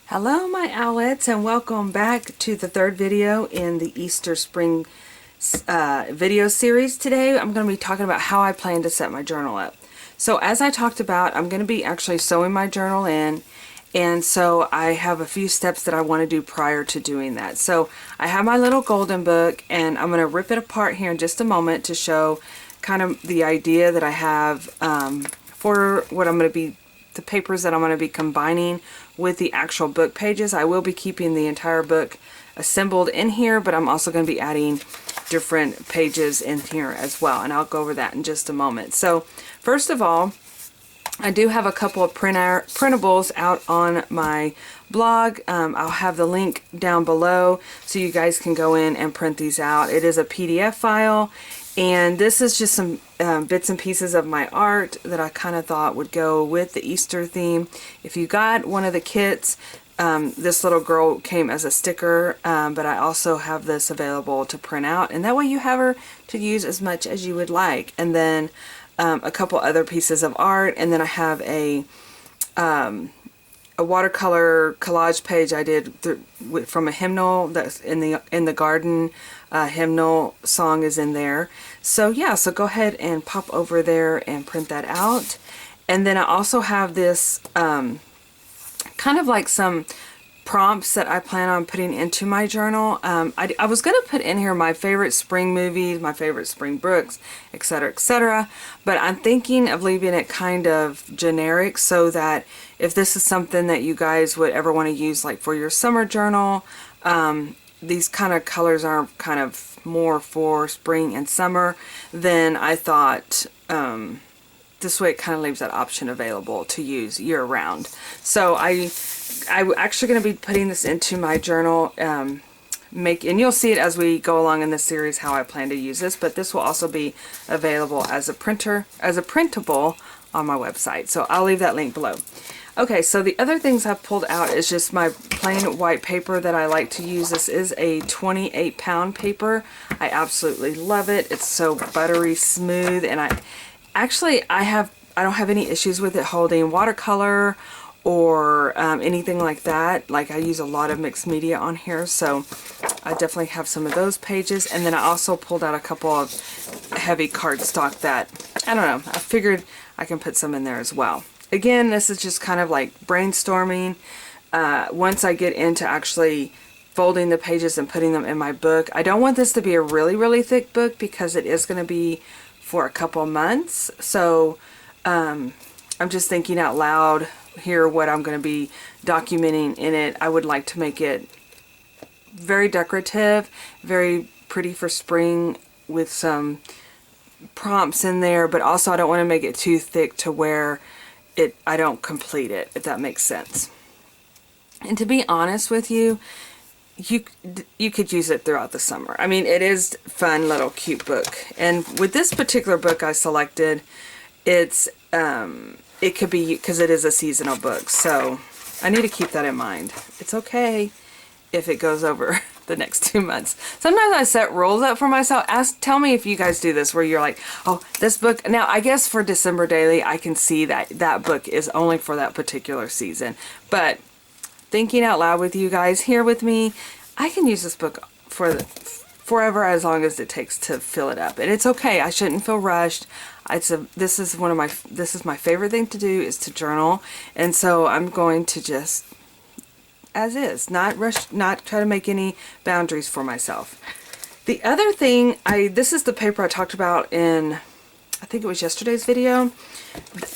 Hello my owlets, and welcome back to the third video in the Easter Spring video series. Today I'm going to be talking about how I plan to set my journal up. So as I talked about, I'm going to be actually sewing my journal in, and so I have a few steps that I want to do prior to doing that. So I have my little golden book, and I'm going to rip it apart here in just a moment to show kind of the idea that I have for what I'm going to be, the papers that I'm going to be combining with the actual book pages. I will be keeping the entire book assembled in here, but I'm also going to be adding different pages in here as well, and I'll go over that in just a moment. So first of all, I do have a couple of printables out on my blog. I'll have the link down below so you guys can go in and print these out. It is a PDF file, and this is just some bits and pieces of my art that I kind of thought would go with the Easter theme. If you got one of the kits, this little girl came as a sticker, but I also have this available to print out, and that way you have her to use as much as you would like. And then a couple other pieces of art, and then I have a watercolor collage page I did from a hymnal that's in the garden. Hymnal song is in there. So yeah, so go ahead and pop over there and print that out. And then I also have this kind of like some prompts that I plan on putting into my journal. I was going to put in here my favorite spring movies, my favorite spring books, etc., but I'm thinking of leaving it kind of generic so that if this is something that you guys would ever want to use, like for your summer journal, these kind of colors are kind of more for spring and summer, then I thought this way it kind of leaves that option available to use year-round. So I'm actually going to be putting this into my journal, and you'll see it as we go along in this series how I plan to use this, but this will also be available as a printable on my website. So I'll leave that link below. Okay, so the other things I've pulled out is just my plain white paper that I like to use. This is a 28-pound paper. I absolutely love it. It's so buttery smooth, and I don't have any issues with it holding watercolor or anything like that. Like, I use a lot of mixed media on here, so I definitely have some of those pages. And then I also pulled out a couple of heavy cardstock that, I don't know, I figured I can put some in there as well. Again, this is just kind of like brainstorming. Once I get into actually folding the pages and putting them in my book, I don't want this to be a really, really thick book because it is going to be for a couple months. So I'm just thinking out loud here what I'm going to be documenting in it. I would like to make it very decorative, very pretty for spring with some prompts in there, but also I don't want to make it too thick to where I don't complete it, if that makes sense. And to be honest with you, you could use it throughout the summer. I mean, it is fun little cute book. And with this particular book I selected, it could be, because it is a seasonal book, so I need to keep that in mind. It's okay if it goes over the next 2 months. Sometimes I set rules up for myself. Tell me if you guys do this, where you're like, oh, this book, now I guess for December Daily I can see that that book is only for that particular season, but thinking out loud with you guys here with me, I can use this book for forever, as long as it takes to fill it up, and it's okay. I shouldn't feel rushed. This is my favorite thing to do, is to journal, and so I'm going to just, as is, not rush, not try to make any boundaries for myself. The other thing, this is the paper I talked about in, I think it was yesterday's video.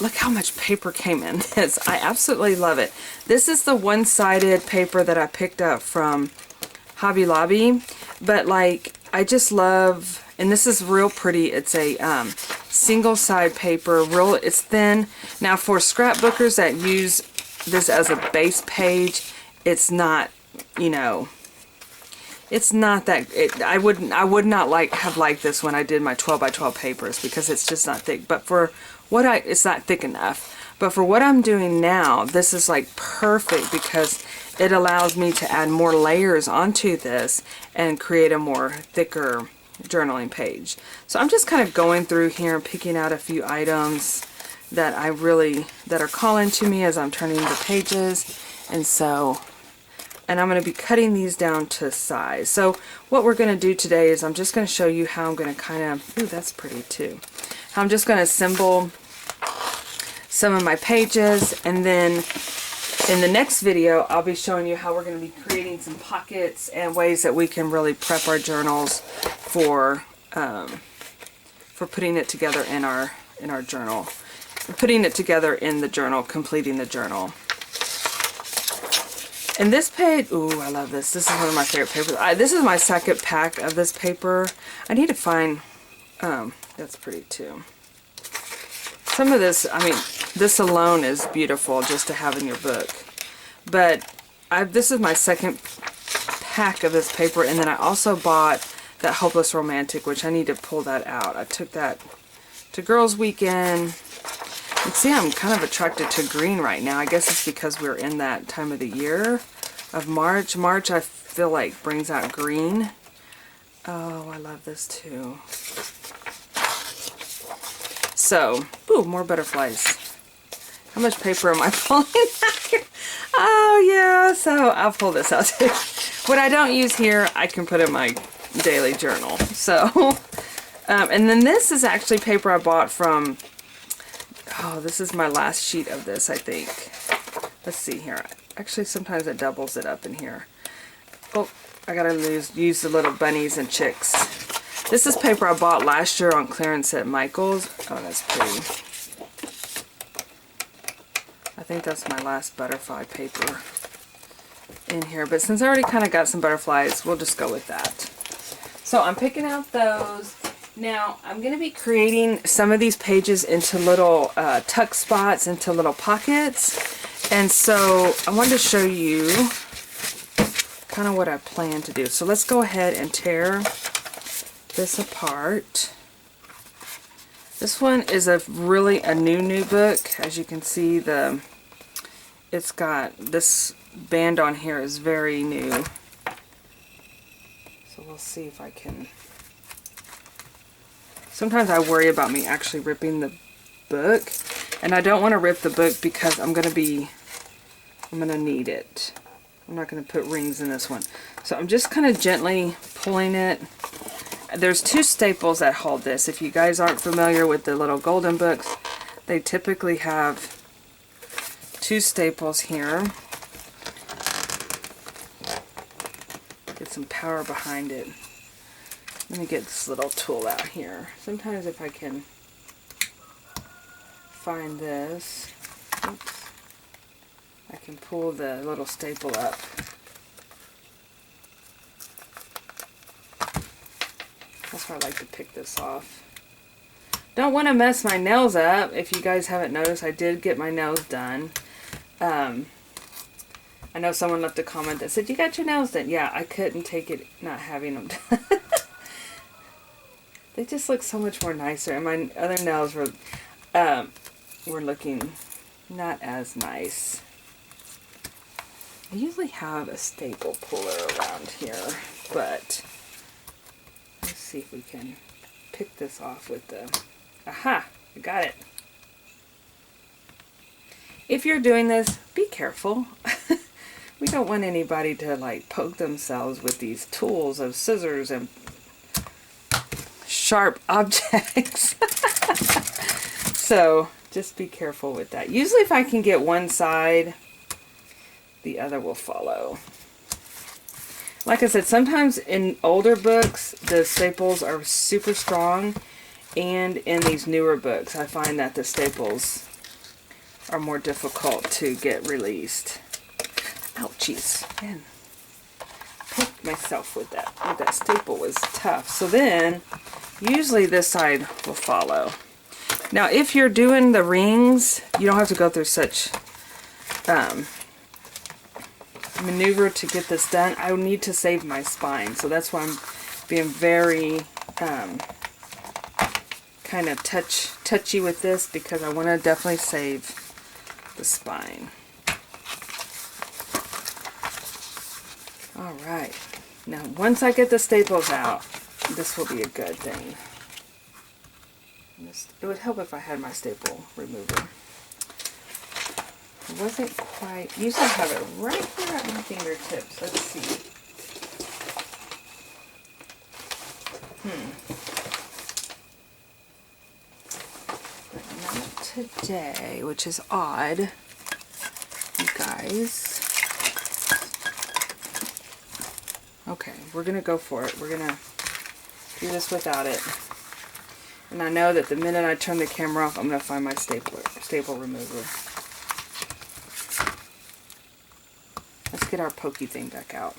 Look how much paper came in this. I absolutely love it. This is the one-sided paper that I picked up from Hobby Lobby, but like, I just love, and this is real pretty. It's a single side paper, it's thin. Now for scrapbookers that use this as a base page, it's not, you know, it's not that, I would not have liked this when I did my 12 by 12 papers, because it's just not thick. But for what it's not thick enough. But for what I'm doing now, this is like perfect, because it allows me to add more layers onto this and create a more thicker journaling page. So I'm just kind of going through here and picking out a few items that are calling to me as I'm turning the pages. And so and I'm going to be cutting these down to size. So what we're going to do today is I'm just going to show you how I'm going to kind of, ooh, that's pretty too. How I'm just going to assemble some of my pages, and then in the next video I'll be showing you how we're going to be creating some pockets and ways that we can really prep our journals for putting it together in our journal. Putting it together in the journal, completing the journal. And this page, ooh, I love this. This is one of my favorite papers. This is my second pack of this paper. I need to find, that's pretty too. Some of this, I mean, this alone is beautiful just to have in your book. But this is my second pack of this paper, and then I also bought that Hopeless Romantic, which I need to pull that out. I took that to Girls Weekend. You see, I'm kind of attracted to green right now. I guess it's because we're in that time of the year of March. March, I feel like, brings out green. Oh, I love this too. So, ooh, more butterflies. How much paper am I pulling out here? Oh, yeah, so I'll pull this out too. What I don't use here, I can put in my daily journal. So, and then this is actually paper I bought from, oh, this is my last sheet of this, I think. Let's see here. Actually, sometimes it doubles it up in here. Oh, I gotta use the little bunnies and chicks. This is paper I bought last year on clearance at Michael's. Oh, that's pretty. I think that's my last butterfly paper in here. But since I already kind of got some butterflies, we'll just go with that. So I'm picking out those. Now, I'm going to be creating some of these pages into little tuck spots, into little pockets. And so I wanted to show you kind of what I plan to do. So let's go ahead and tear this apart. This one is a new book. As you can see, it's got this band on here is very new. So we'll see if I can. Sometimes I worry about me actually ripping the book, and I don't want to rip the book because I'm gonna need it. I'm not gonna put rings in this one. So I'm just kind of gently pulling it. There's two staples that hold this. If you guys aren't familiar with the little golden books, they typically have two staples here. Get some power behind it. Let me get this little tool out here. Sometimes if I can find this, oops, I can pull the little staple up. That's why I like to pick this off. Don't want to mess my nails up. If you guys haven't noticed, I did get my nails done. I know someone left a comment that said, you got your nails done. Yeah, I couldn't take it not having them done. They just look so much more nicer. And my other nails were looking not as nice. I usually have a staple puller around here, but let's see if we can pick this off with the, aha, I got it. If you're doing this, be careful. We don't want anybody to like poke themselves with these tools of scissors and sharp objects. So just be careful with that. Usually if I can get one side, the other will follow. Like I said, sometimes in older books, the staples are super strong, and in these newer books, I find that the staples are more difficult to get released. Ouchies. Man, poked myself with that. Oh, that staple was tough. So then, usually this side will follow. Now, if you're doing the rings, you don't have to go through such maneuver to get this done. I need to save my spine, so that's why I'm being very kind of touchy with this, because I want to definitely save the spine. All right, now once I get the staples out, this will be a good thing. It would help if I had my staple remover. It wasn't quite, usually I have it right here at my fingertips. fingertips. Let's see. But not today, which is odd, you guys. Okay, we're gonna go for it. We're gonna do this without it. And I know that the minute I turn the camera off, I'm gonna find my staple remover. Let's get our pokey thing back out.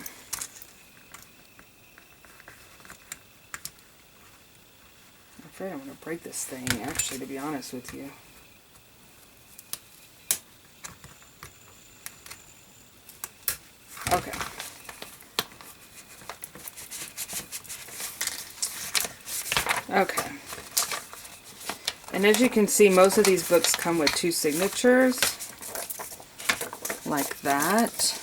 I'm afraid I'm gonna break this thing, actually, to be honest with you. Okay. Okay. And as you can see, most of these books come with 2 signatures, like that.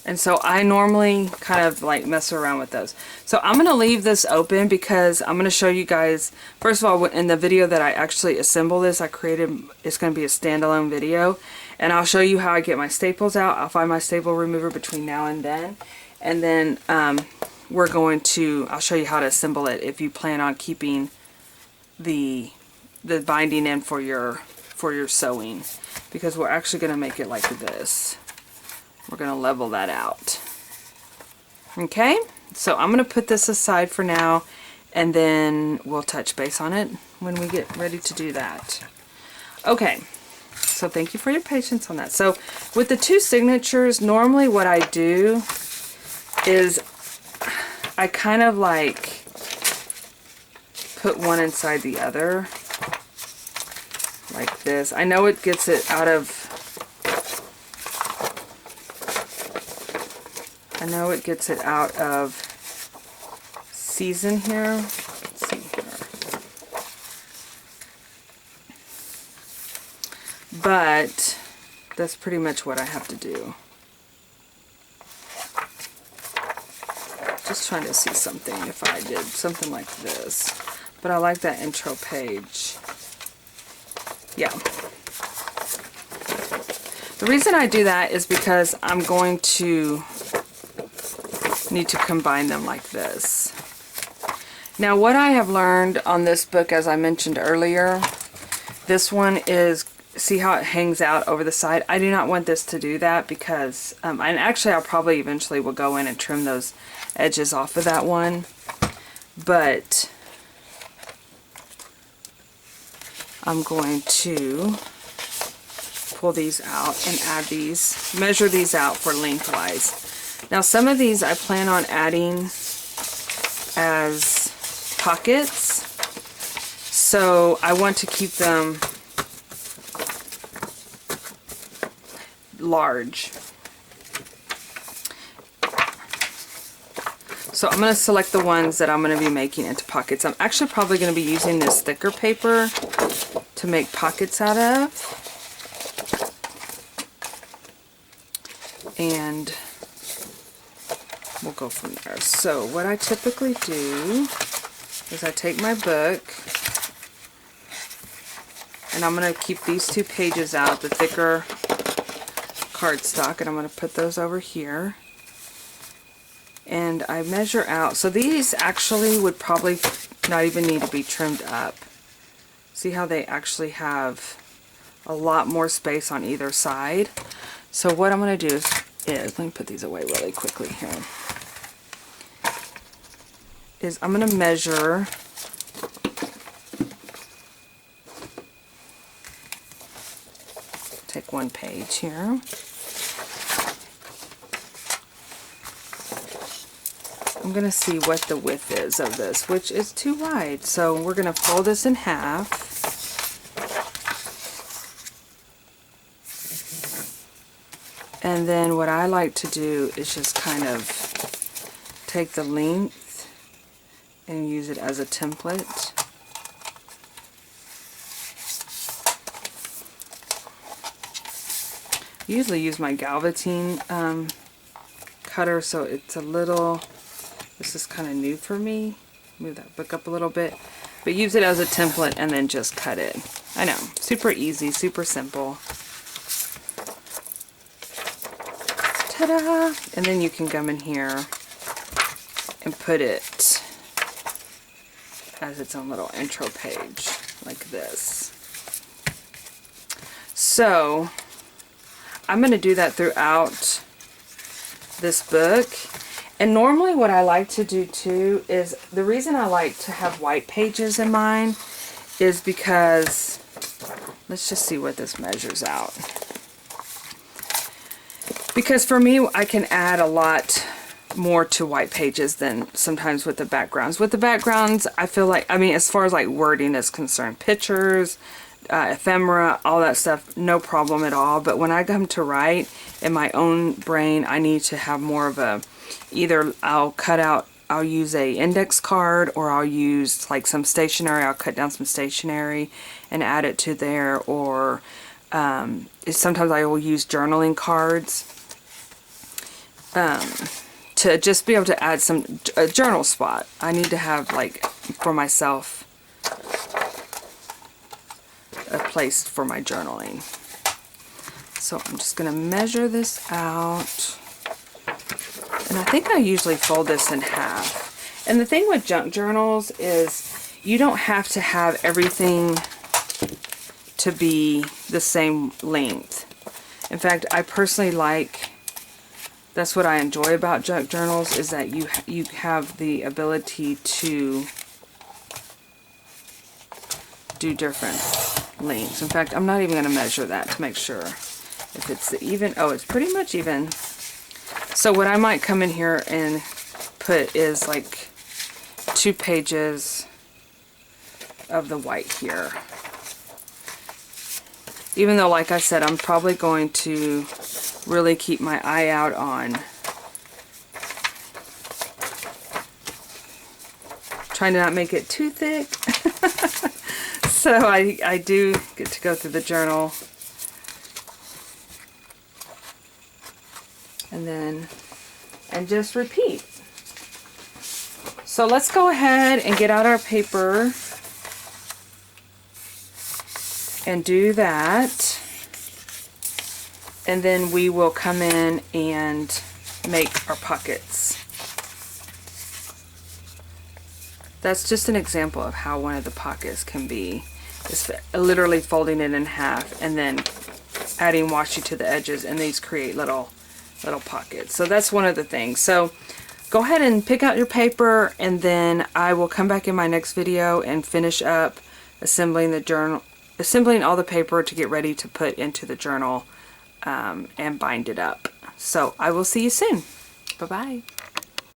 And so I normally kind of like mess around with those. So I'm going to leave this open because I'm going to show you guys, first of all, in the video that I actually assemble this, I created, it's going to be a standalone video. And I'll show you how I get my staples out. I'll find my staple remover between now and then. And then we're going to, I'll show you how to assemble it if you plan on keeping the binding in for your sewing. Because we're actually going to make it like this. We're going to level that out. Okay, so I'm going to put this aside for now, and then we'll touch base on it when we get ready to do that. Okay, so thank you for your patience on that. So with the 2 signatures, normally what I do is I kind of like put one inside the other, like this. I know it gets it out of, season here. Let's see here. But that's pretty much what I have to do. Just trying to see something if I did something like this. But I like that intro page. Yeah. The reason I do that is because I'm going to need to combine them like this. Now what I have learned on this book, as I mentioned earlier, this one is, see how it hangs out over the side? I do not want this to do that because, and actually I'll probably eventually will go in and trim those edges off of that one, but I'm going to pull these out and add these, measure these out for lengthwise. Now some of these I plan on adding as pockets, so I want to keep them large. So I'm going to select the ones that I'm going to be making into pockets. I'm actually probably going to be using this thicker paper to make pockets out of. And we'll go from there. So what I typically do is I take my book, and I'm going to keep these 2 pages out, the thicker cardstock, and I'm going to put those over here. And I measure out. So these actually would probably not even need to be trimmed up. See how they actually have a lot more space on either side. So what I'm going to do is let me put these away really quickly here. Is I'm going to measure take one page here. I'm going to see what the width is of this, which is too wide. So we're going to fold this in half. And then what I like to do is just kind of take the length and use it as a template. I usually use my Galvatine cutter, so it's a little, this is kind of new for me. Move that book up a little bit. But use it as a template and then just cut it. I know, super easy, super simple. Ta-da! And then you can come in here and put it as its own little intro page, like this. So, I'm going to do that throughout this book. And normally what I like to do too is, the reason I like to have white pages in mine is because, let's just see what this measures out. Because for me, I can add a lot more to white pages than sometimes with the backgrounds. With the backgrounds, I feel like, I mean, as far as like wording is concerned, pictures, ephemera, all that stuff, no problem at all. But when I come to write in my own brain, I need to have more of a, either I'll use a index card, or I'll use like some stationery. I'll cut down some stationery and add it to there, or sometimes I will use journaling cards to just be able to add some journal spot. I need to have, like, for myself, a place for my journaling. So I'm just going to measure this out. And I think I usually fold this in half. And the thing with junk journals is you don't have to have everything to be the same length. In fact, I personally like, that's what I enjoy about junk journals, is that you have the ability to do different lengths. In fact, I'm not even going to measure that to make sure if it's even. Oh, it's pretty much even. So what I might come in here and put is like 2 pages of the white here. Even though, like I said, I'm probably going to really keep my eye out on trying to not make it too thick. So I do get to go through the journal. And just repeat. So let's go ahead and get out our paper and do that. And then we will come in and make our pockets. That's just an example of how one of the pockets can be. It's literally folding it in half and then adding washi to the edges, and these create little pockets. So that's one of the things. So go ahead and pick out your paper, and then I will come back in my next video and finish up assembling the journal, assembling all the paper to get ready to put into the journal and bind it up. So I will see you soon. Bye-bye.